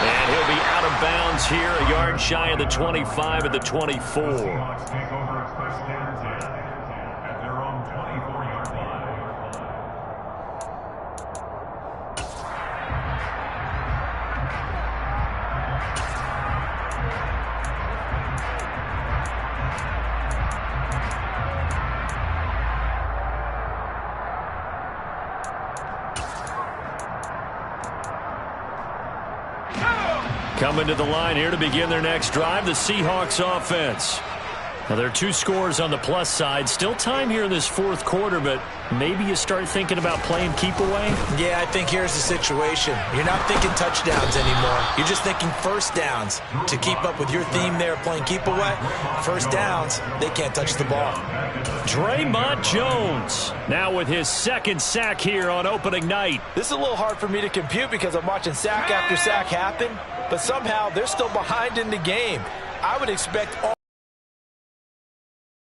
And he'll be out of bounds here, a yard shy of the 25 at the 24. Seahawks take over first and 10 at their own 24-yard line. Coming to the line here to begin their next drive, the Seahawks offense. Now, there are 2 scores on the plus side. Still time here in this 4th quarter, but maybe you start thinking about playing keep away? Yeah, I think here's the situation. You're not thinking touchdowns anymore. You're just thinking first downs. To keep up with your theme there, playing keep away, first downs, they can't touch the ball. Draymond Jones now with his 2nd sack here on opening night. This is a little hard for me to compute because I'm watching sack after sack happen, but somehow they're still behind in the game. I would expect all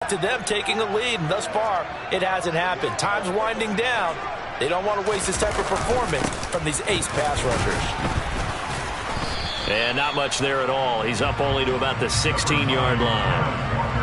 to them taking a lead, and thus far, it hasn't happened. Time's winding down. They don't want to waste this type of performance from these ace pass rushers. And not much there at all. He's up only to about the 16-yard line.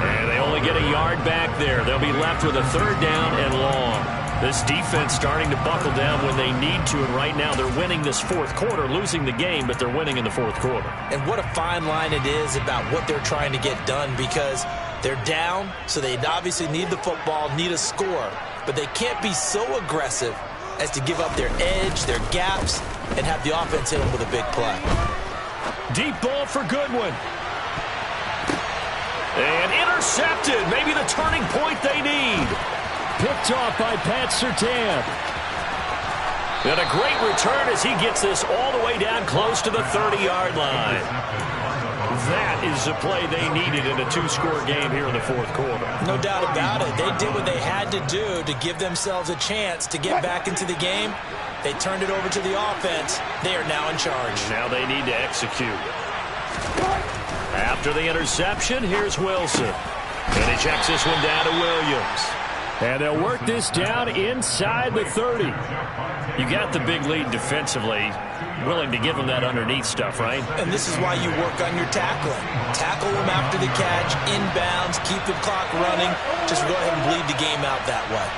And they only get a yard back there. They'll be left with a 3rd down and long. This defense starting to buckle down when they need to, and right now they're winning this 4th quarter, losing the game, but they're winning in the 4th quarter. And what a fine line it is about what they're trying to get done, because they're down, so they obviously need the football, need a score, but they can't be so aggressive as to give up their edge, their gaps, and have the offense hit them with a big play. Deep ball for Goodwin. And intercepted, maybe the turning point they need. Picked off by Pat Surtain. And a great return as he gets this all the way down close to the 30-yard line. That is the play they needed in a 2-score game here in the 4th quarter. No doubt about it. They did what they had to do to give themselves a chance to get back into the game. They turned it over to the offense. They are now in charge. Now they need to execute. After the interception, here's Wilson. And he checks this one down to Williams. And they'll work this down inside the 30. You got the big lead defensively. Willing to give them that underneath stuff, right? And this is why you work on your tackling. Tackle them after the catch, inbounds, keep the clock running. Just go ahead and bleed the game out that way.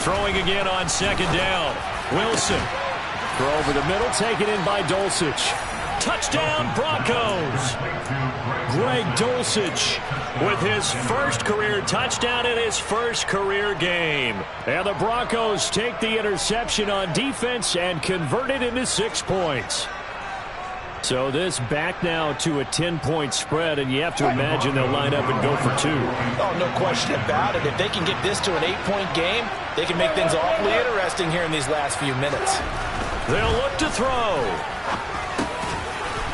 Throwing again on 2nd down. Wilson. Throw over the middle, taken in by Dulcich. Touchdown, Broncos. Greg Dulcich with his first career touchdown in his first career game. And the Broncos take the interception on defense and convert it into 6 points. So this back now to a 10-point spread, and you have to imagine they'll line up and go for 2. Oh, no question about it. If they can get this to an 8-point game, they can make things awfully interesting here in these last few minutes. They'll look to throw.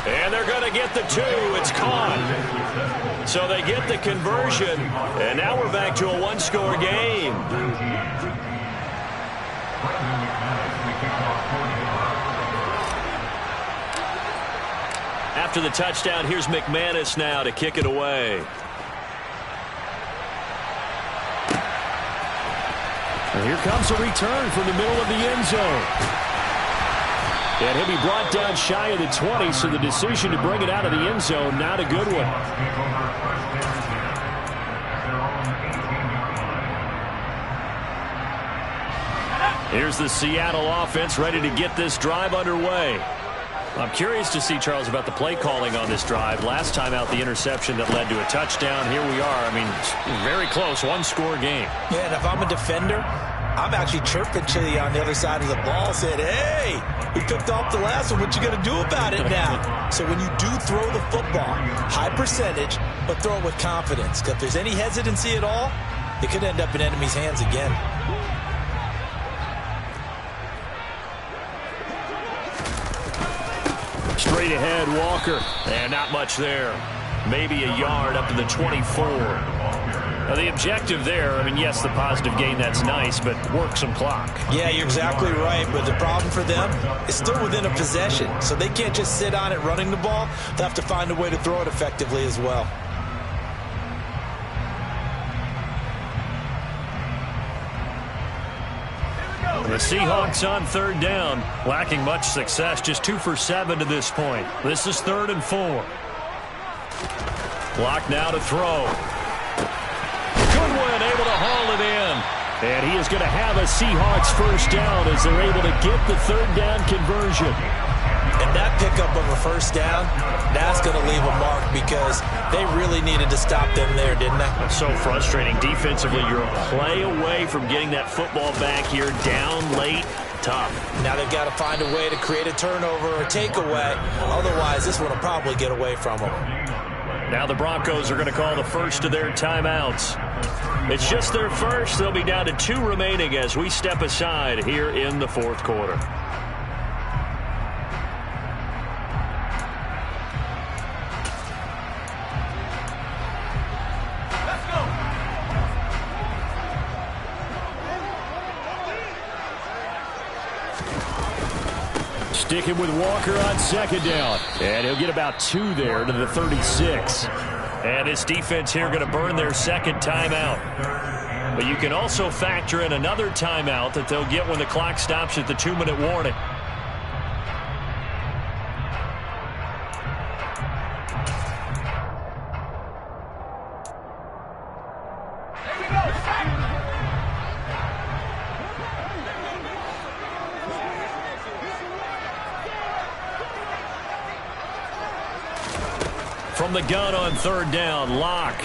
And they're going to get the 2. It's caught. So they get the conversion, and now we're back to a 1-score game. After the touchdown, here's McManus now to kick it away. And here comes a return from the middle of the end zone. And he'll be brought down shy of the 20, so the decision to bring it out of the end zone, not a good one. Here's the Seattle offense ready to get this drive underway. I'm curious to see, Charles, about the play calling on this drive. Last time out, the interception that led to a touchdown. Here we are. I mean, very close, 1-score game. Yeah, and if I'm a defender, I'm actually chirping to you on the other side of the ball, saying, hey, we picked off the last one. What you going to do about it now? So when you do throw the football, high percentage, but throw it with confidence. Because if there's any hesitancy at all, it could end up in enemy's hands again. Straight ahead, Walker. And not much there. Maybe a yard up to the 24. Now, the objective there, I mean, yes, the positive gain, that's nice, but work some clock. Yeah, you're exactly right. But the problem for them is still within a possession. So they can't just sit on it running the ball. They have to find a way to throw it effectively as well. The Seahawks on 3rd down, lacking much success, just 2 for 7 to this point. This is 3rd and 4. Clock now to throw. Goodwin able to haul it in. And he is going to have a Seahawks first down as they're able to get the 3rd down conversion. And that pickup of a first down, that's going to leave a mark because they really needed to stop them there, didn't they? It's so frustrating. Defensively, you're a play away from getting that football back here, down late, tough. Now they've got to find a way to create a turnover or takeaway. Otherwise, this one will probably get away from them. Now the Broncos are going to call the first of their timeouts. It's just their first. They'll be down to 2 remaining as we step aside here in the 4th quarter. Sticking with Walker on 2nd down. And he'll get about 2 there to the 36. And this defense here going to burn their 2nd timeout. But you can also factor in another timeout that they'll get when the clock stops at the 2-minute warning. From the gun on 3rd down, Locke.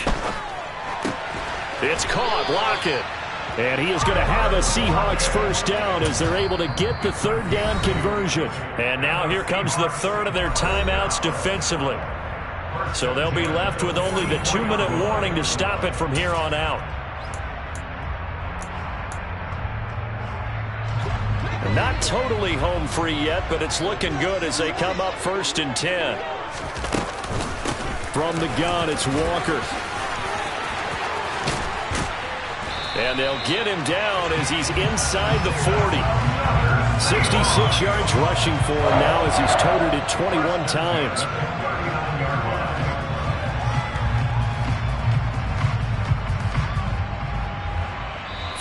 It's caught, Lockett. And he is going to have a Seahawks first down as they're able to get the 3rd down conversion. And now here comes the 3rd of their timeouts defensively. So they'll be left with only the 2-minute warning to stop it from here on out. Not totally home free yet, but it's looking good as they come up 1st and 10. From the gun, it's Walker. And they'll get him down as he's inside the 40. 66 yards rushing for him now as he's toted it 21 times.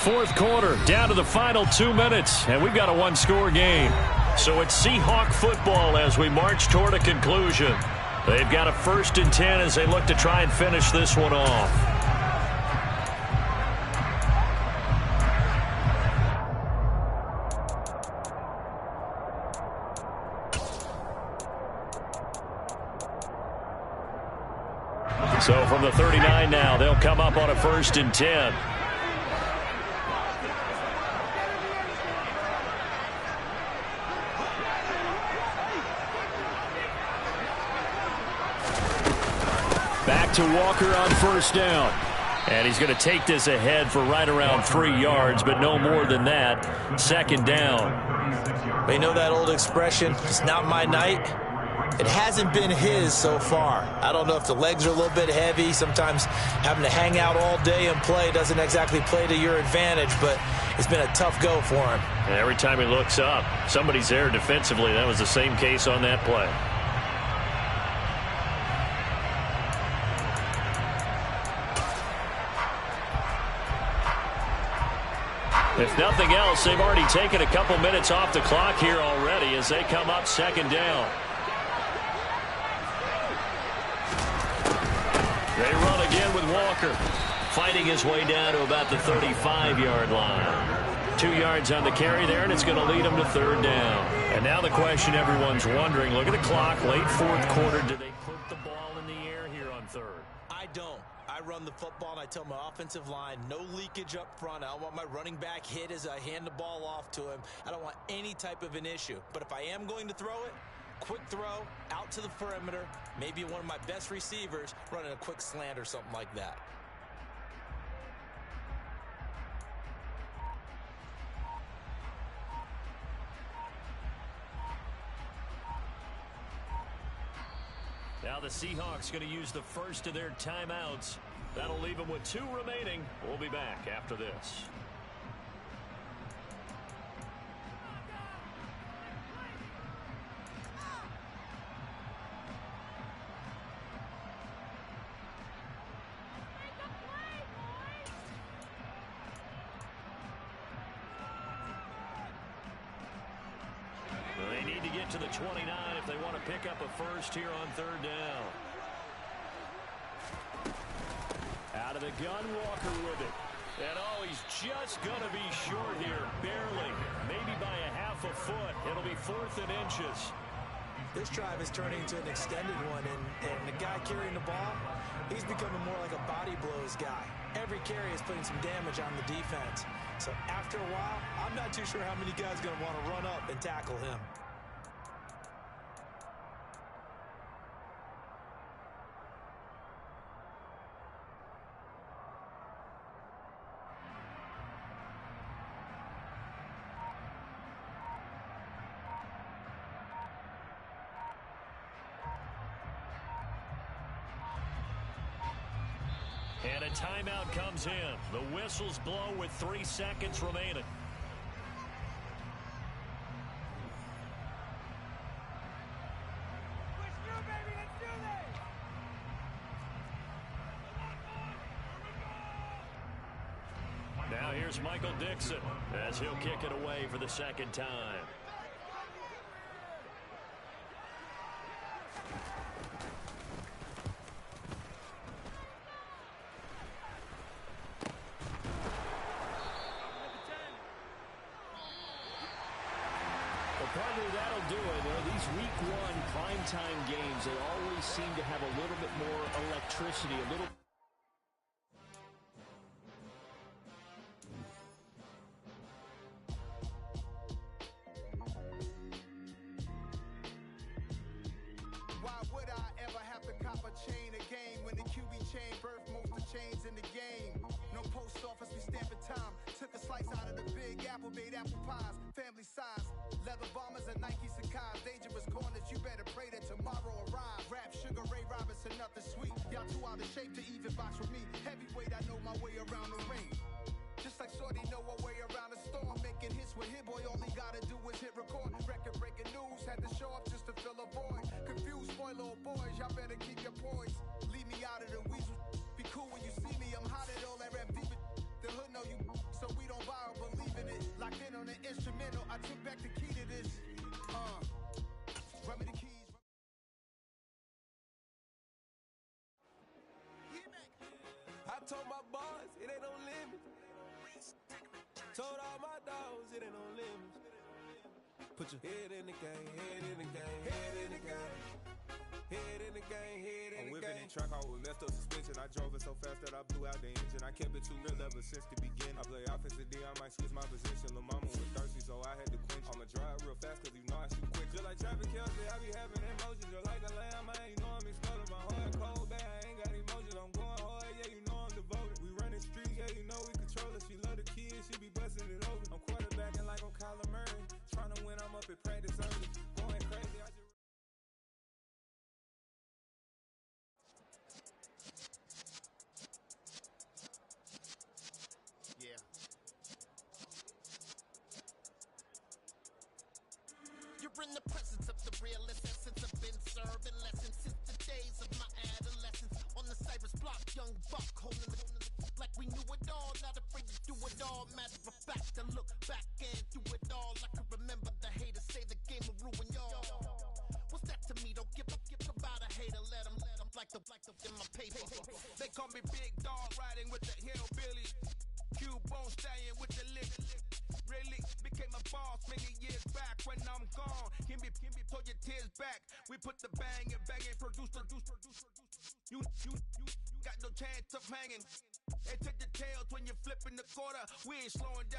Fourth quarter, down to the final 2 minutes, and we've got a 1-score game. So it's Seahawk football as we march toward a conclusion. They've got a 1st and 10 as they look to try and finish this one off. the 39 now. They'll come up on a 1st and 10. Back to Walker on 1st down. And he's going to take this ahead for right around 3 yards, but no more than that. 2nd down. They know that old expression, it's not my night. It hasn't been his so far. I don't know if the legs are a little bit heavy. Sometimes having to hang out all day and play doesn't exactly play to your advantage, but it's been a tough go for him. And every time he looks up, somebody's there defensively. That was the same case on that play. If nothing else, they've already taken a couple minutes off the clock here already as they come up 2nd down. They run again with Walker, fighting his way down to about the 35-yard line. 2 yards on the carry there, and it's going to lead them to 3rd down. And now the question everyone's wondering, look at the clock, late 4th quarter. Do they put the ball in the air here on 3rd? I don't. I run the football, and I tell my offensive line, no leakage up front. I don't want my running back hit as I hand the ball off to him. I don't want any type of an issue. But if I am going to throw it, quick throw, out to the perimeter, maybe one of my best receivers running a quick slant or something like that. Now the Seahawks going to use the first of their timeouts. That'll leave them with 2 remaining. We'll be back after this. They need to get to the 29 if they want to pick up a first here on 3rd down. Out of the gun, Walker with it. And oh, he's just going to be short here, barely. Maybe by a half a foot. It'll be 4th and inches. This drive is turning into an extended one, and the guy carrying the ball, he's becoming more like a body blows guy. Every carry is putting some damage on the defense. So after a while, I'm not too sure how many guys are going to want to run up and tackle him. And a timeout comes in. The whistles blow with 3 seconds remaining. Now here's Michael Dixon as he'll kick it away for the 2nd time. Partner, that'll do it. These week 1 primetime games, they always seem to have a little bit more electricity, a little. Why would I ever have to cop a chain a game when the QB chain birthed most of chains in the game? No post office, we stamping time. Took a slice out of the big apple, made apple pies, family size. Leather bombers and Nike Sacai's. Dangerous corners, you better pray that tomorrow arrives. Rap, Sugar Ray Robinson, nothing sweet. Y'all too out of shape to even box with me. Heavyweight, I know my way around the ring. Just like Shorty know her way around the storm. Making hits with Hit Boy, all he gotta do is hit record. Record breaking news, had to show up just to fill a void. Confused, spoil little boys, y'all better keep your poise. Leave me out of the weasel. Be cool when you see me, I'm hot at all that rap deep. The hood know you, so we don't borrow, believe in it. Locked in on the instrumental, I took back the key to this. Run me the keys. I told my boys, it ain't no limit. Told all my dogs, it ain't no limit. Put your head in the game, head in the game, head in the game. Head in the game, head in the game. I'm whipping in track out with messed up suspension. I drove it so fast that I blew out the engine. I kept it too real ever since the beginning. I play offensive D, I might switch my position. Lil' mama was thirsty, so I had to quench. I'ma drive real fast, cause you know I shoot quick. Just like Travis Kelce, I be having emotions. Just like a lamb, man, you know I'm exploding. My heart cold, bad, I ain't got emotions. I'm going hard, yeah, you know I'm devoted. We running streets, yeah, you know we control it. She love the kids, she be busting it over. I'm quarterbacking like I'm Kyler Murray. Trying to win, I'm up at practice early. Going crazy, I just... Yeah. You're in the presence of the realest essence. I've been serving lessons since the days of my adolescence. On the Cypress block, young buck holding the like we knew it all, not afraid to do it all. Matter of fact, I look back and do it all. I can remember the haters say the game will ruin y'all. What's that to me? Don't give about a hater. Let them like the in my paper. They call me Big Dog, riding with the hillbillies. Cubone staying with the lick. Really became a boss many years back. When I'm gone, Kimby, pull your tears back. We put the bang and produce. You got no chance of hanging. And take the tails when you're flipping the quarter. We ain't slowing down.